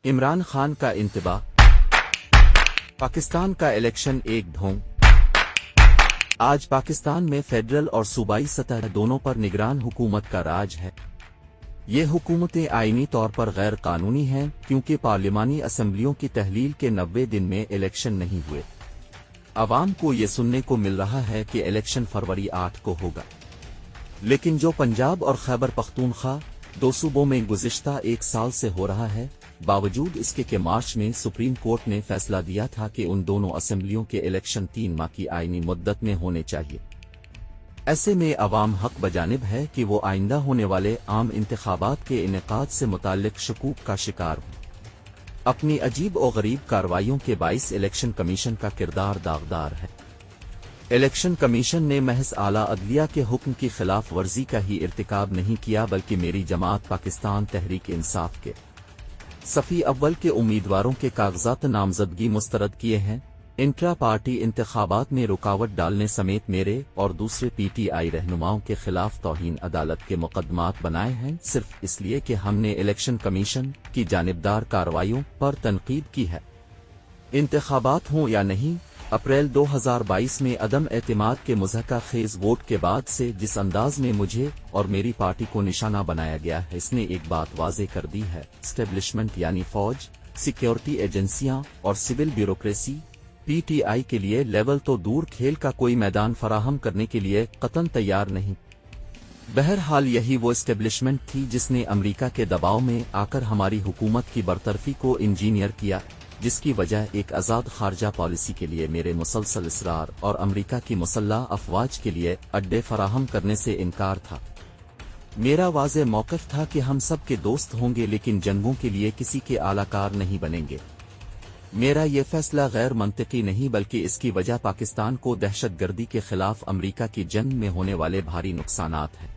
इमरान खान का इंतबाह, पाकिस्तान का इलेक्शन एक ढोंग। आज पाकिस्तान में फेडरल और सूबाई सतह दोनों पर निगरान हुकूमत का राज है। ये हुकूमतें आईनी तौर पर गैर कानूनी हैं क्योंकि पार्लिमानी असम्बलियों की तहलील के 90 दिन में इलेक्शन नहीं हुए। आवाम को ये सुनने को मिल रहा है कि इलेक्शन फरवरी 8 को होगा, लेकिन जो पंजाब और खैबर पख्तूनख्वा दो सूबों में गुज़िश्ता एक साल से हो रहा है, बावजूद इसके कि मार्च में सुप्रीम कोर्ट ने फैसला दिया था कि उन दोनों असेंबलियों के इलेक्शन 3 माह की आईनी मुद्दत में होने चाहिए। ऐसे में अवाम हक बजानिब है कि वो आइंदा होने वाले आम इंतखाबात के इनेकाद से मुताल्लिक शकूक का शिकार हो। अपनी अजीब और गरीब कार्रवाइयों के बाइस इलेक्शन कमीशन का किरदार दागदार है। इलेक्शन कमीशन ने महज आला अदलिया के हुक्म की खिलाफ वर्जी का ही इर्तिकाब नहीं किया, बल्कि मेरी जमात पाकिस्तान तहरीक इंसाफ के सफ़ी अव्वल के उम्मीदवारों के कागजात नामजदगी मुस्तरद किए हैं। इंट्रा पार्टी इंतखाबात में रुकावट डालने समेत मेरे और दूसरे पीटीआई रहनुमाओं के खिलाफ तौहीन अदालत के मुकदमात बनाए हैं, सिर्फ इसलिए कि हमने इलेक्शन कमीशन की जानिबदार कार्रवाइयों पर तनकीद की है। इंतखाबात हों या नहीं, अप्रैल 2022 में अदम एतमाद के मुज़हका खेज वोट के बाद से जिस अंदाज में मुझे और मेरी पार्टी को निशाना बनाया गया है, इसने एक बात वाज़े कर दी है। एस्टेब्लिशमेंट यानी फौज, सिक्योरिटी एजेंसियां और सिविल ब्यूरोक्रेसी पीटीआई के लिए लेवल तो दूर खेल का कोई मैदान फराहम करने के लिए कतन तैयार नहीं। बहरहाल यही वो एस्टेब्लिशमेंट थी जिसने अमेरिका के दबाव में आकर हमारी हुकूमत की बरतरफी को इंजीनियर किया, जिसकी वजह एक आज़ाद खारजा पॉलिसी के लिए मेरे मुसलसल इसरार और अमेरिका की मुसल्लह अफवाज के लिए अड्डे फराहम करने से इनकार था। मेरा वाज़े मौक़िफ़ था कि हम सब के दोस्त होंगे, लेकिन जंगों के लिए किसी के आलाकार नहीं बनेंगे। मेरा ये फैसला गैर मंतकी नहीं, बल्कि इसकी वजह पाकिस्तान को दहशतगर्दी के खिलाफ अमेरिका की जंग में होने वाले भारी नुकसानात हैं।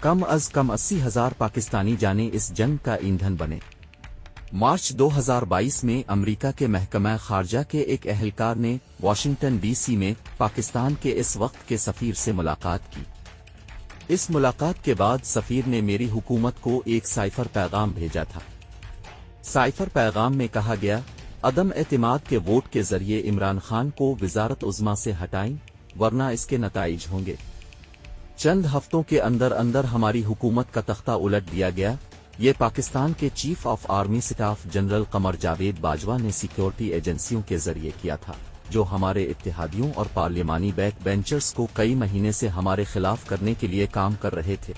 कम अज कम 80,000 पाकिस्तानी जाने इस जंग का ईंधन बने। मार्च 2022 में अमेरिका के महकमा खारजा के एक एहलकार ने वाशिंगटन डीसी में पाकिस्तान के इस वक्त के सफीर से मुलाकात की। इस मुलाकात के बाद सफीर ने मेरी हुकूमत को एक साइफर पैगाम भेजा था। साइफर पैगाम में कहा गया, अदम एतमाद के वोट के जरिए इमरान खान को वजारत उज़्मा से हटाएं, वरना इसके नताइज होंगे। चंद हफ्तों के अंदर अंदर हमारी हुकूमत का तख्ता उलट दिया गया। ये पाकिस्तान के chief of army staff general Qamar Javed Bajwa ने सिक्योरिटी एजेंसियों के जरिए किया था, जो हमारे इत्तेहादियों और पार्लिमानी बैक बेंचर्स को कई महीने से हमारे खिलाफ करने के लिए काम कर रहे थे।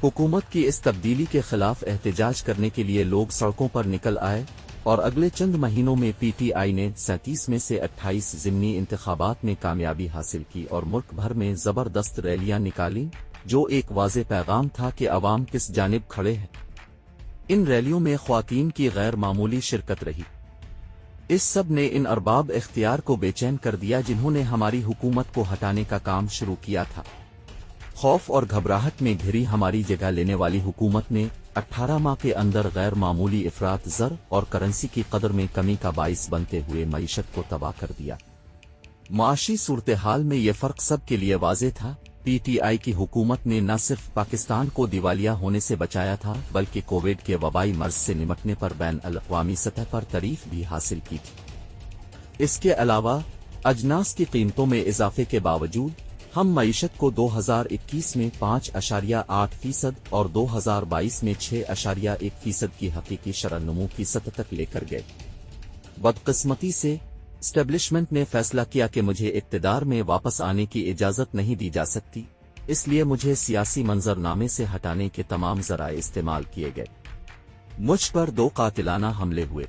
हुकूमत की इस तब्दीली के खिलाफ एहतजाज करने के लिए लोग सड़कों पर निकल आए और अगले चंद महीनों में पीटीआई ने 37 में से 28 ज़िमनी इंतखाबात में कामयाबी हासिल की और मुल्क भर में जबरदस्त रैलियां निकाली, जो एक वाज़े पैगाम था कि अवाम किस जानिब खड़े हैं। इन रैलियों में ख्वातीन की गैर मामूली शिरकत रही। इस सब ने इन अरबाब इख्तियार को बेचैन कर दिया जिन्होंने हमारी हुकूमत को हटाने का काम शुरू किया था। खौफ और घबराहट में घिरी हमारी जगह लेने वाली हुकूमत ने 18 माह के अंदर गैर मामूली इफरात ज़र और करेंसी की कदर में कमी का बाइस बनते हुए मईशत को तबाह कर दिया। माशी सूरत हाल में यह फ़र्क सब के लिए वाज़े था। पीटीआई की हुकूमत ने न सिर्फ पाकिस्तान को दिवालिया होने से बचाया था, बल्कि कोविड के वबाई मर्ज से निपटने पर बैन अल-अक़वामी सतह पर तारीफ भी हासिल की थी। इसके अलावा अजनास की कीमतों में इजाफे के बावजूद हम मईशत को 2021 में 5.8% और 2022 में 6.1% की हकीकी शरह-नमू की सतह तक लेकर गए। बदकिस्मती से एस्टेब्लिशमेंट ने फैसला किया कि मुझे इक़्तिदार में वापस आने की इजाज़त नहीं दी जा सकती, इसलिए मुझे सियासी मंजरनामे से हटाने के तमाम ज़राए इस्तेमाल किए गए। मुझ पर 2 कातिलाना हमले हुए।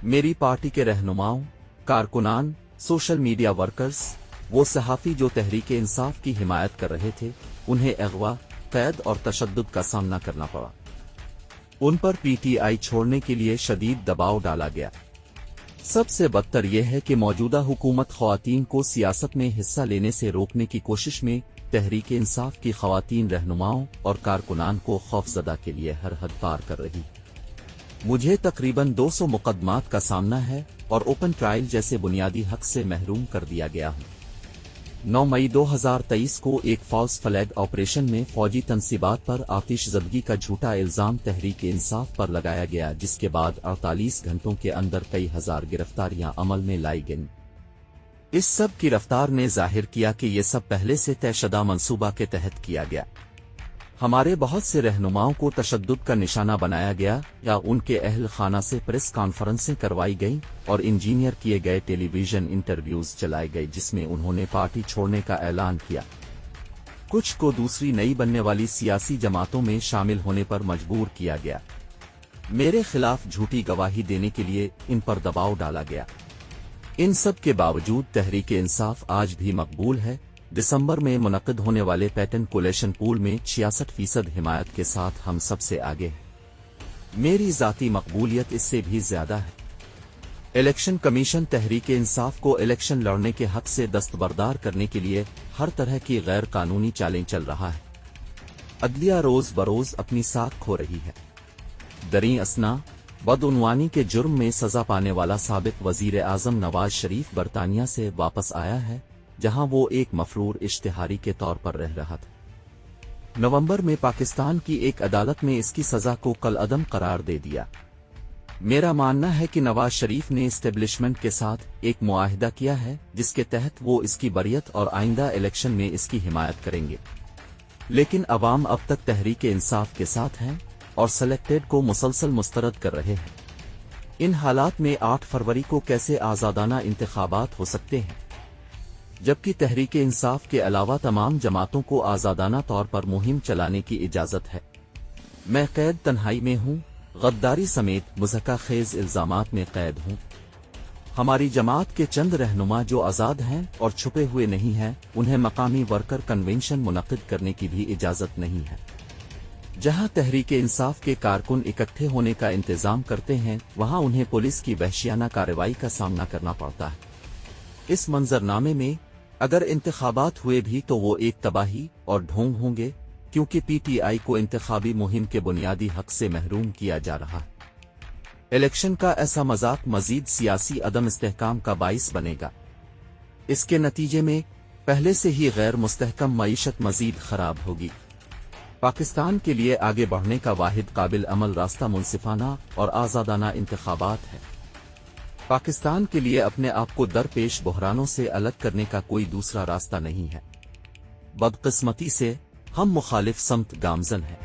मेरी पार्टी के रहनुमाओं, कारकुनान, सोशल मीडिया वर्कर्स, वो सहाफ़ी जो तहरीक इंसाफ की हिमायत कर रहे थे, उन्हें अगवा, कैद और तशद्दुद का सामना करना पड़ा। उन पर पीटीआई छोड़ने के लिए शदीद दबाव डाला गया। सबसे बदतर यह है कि मौजूदा हुकूमत ख्वातीन को सियासत में हिस्सा लेने से रोकने की कोशिश में तहरीक इंसाफ की ख्वातीन रहनुमाओं और कारकुनान को खौफजदा के लिए हर हद पार कर रही। मुझे तकरीबन 200 मुकदमात का सामना है और ओपन ट्रायल जैसे बुनियादी हक से महरूम कर दिया गया हूँ। 9 मई 2023 को एक फॉल्स फ्लैग ऑपरेशन में फौजी तनसीबात पर आतिशज़दगी का झूठा इल्जाम तहरीक इंसाफ पर लगाया गया, जिसके बाद 48 घंटों के अंदर कई हजार गिरफ्तारियां अमल में लाई गईं। इस सब की रफ्तार ने जाहिर किया कि ये सब पहले से तयशुदा मंसूबा के तहत किया गया। हमारे बहुत से रहनुमाओं को तशद्दुद का निशाना बनाया गया या उनके अहल खाना से प्रेस कॉन्फ्रेंसें करवाई गईं और इंजीनियर किए गए टेलीविजन इंटरव्यूज चलाए गए जिसमें उन्होंने पार्टी छोड़ने का ऐलान किया। कुछ को दूसरी नई बनने वाली सियासी जमातों में शामिल होने पर मजबूर किया गया। मेरे खिलाफ झूठी गवाही देने के लिए इन पर दबाव डाला गया। इन सब के बावजूद तहरीक इंसाफ आज भी मकबूल है। दिसंबर में मुनक्किद होने वाले पैटर्न कोलेशन पूल में 66% हिमायत के साथ हम सबसे आगे हैं। मेरी जाती मकबूलियत इससे भी ज्यादा है। इलेक्शन कमीशन तहरीक इंसाफ को इलेक्शन लड़ने के हक से दस्तबरदार करने के लिए हर तरह की गैर कानूनी चालें चल रहा है। अदलिया रोज बरोज अपनी साख खो रही है। दरी असना बदउनवानी के जुर्म में सजा पाने वाला साबिक वजीर आजम नवाज शरीफ बरतानिया से वापस आया है, जहां वो एक मफरूर इश्तिहारी के तौर पर रह रहा था। नवंबर में पाकिस्तान की एक अदालत ने इसकी सजा को कलअदम करार दे दिया। मेरा मानना है कि नवाज शरीफ ने एस्टेब्लिशमेंट के साथ एक मुआहिदा किया है जिसके तहत वो इसकी बरियत और आइंदा इलेक्शन में इसकी हिमायत करेंगे, लेकिन अवाम अब तक तहरीक इंसाफ के साथ हैं और सेलेक्टेड को मुसलसल मुस्तरद कर रहे हैं। इन हालात में 8 फरवरी को कैसे आज़ादाना इंतखाबात हो सकते हैं, जबकि तहरीक इंसाफ के अलावा तमाम जमातों को आज़ादाना तौर पर मुहिम चलाने की इजाज़त है। मैं कैद तन्हाई में हूँ, गद्दारी समेत मुज़क्का खेज इल्जामात में कैद हूँ। हमारी जमात के चंद रहनुमा जो आज़ाद हैं और छुपे हुए नहीं हैं, उन्हें मकामी वर्कर कन्वेंशन मुनक्किद करने की भी इजाज़त नहीं है। जहां तहरीक इंसाफ के कारकुन इकट्ठे होने का इंतजाम करते हैं, वहां उन्हें पुलिस की वहशियाना कार्रवाई का सामना करना पड़ता है। इस मंजरनामे में अगर इंतखाबात हुए भी तो वो एक तबाही और ढोंग होंगे, क्योंकि पीटीआई को इंतखाबी मुहिम के बुनियादी हक से महरूम किया जा रहा है। इलेक्शन का ऐसा मजाक मजीद सियासी अदम इस्तेहकाम का बाइस बनेगा। इसके नतीजे में पहले से ही गैर मुस्तहकम मईशत मजीद खराब होगी। पाकिस्तान के लिए आगे बढ़ने का वाहिद काबिल अमल रास्ता मुनसिफाना और आज़ादाना इंतखाबात है। पाकिस्तान के लिए अपने आप को दरपेश बहरानों से अलग करने का कोई दूसरा रास्ता नहीं है। बदकिस्मती से हम मुखालिफ समत गामजन हैं।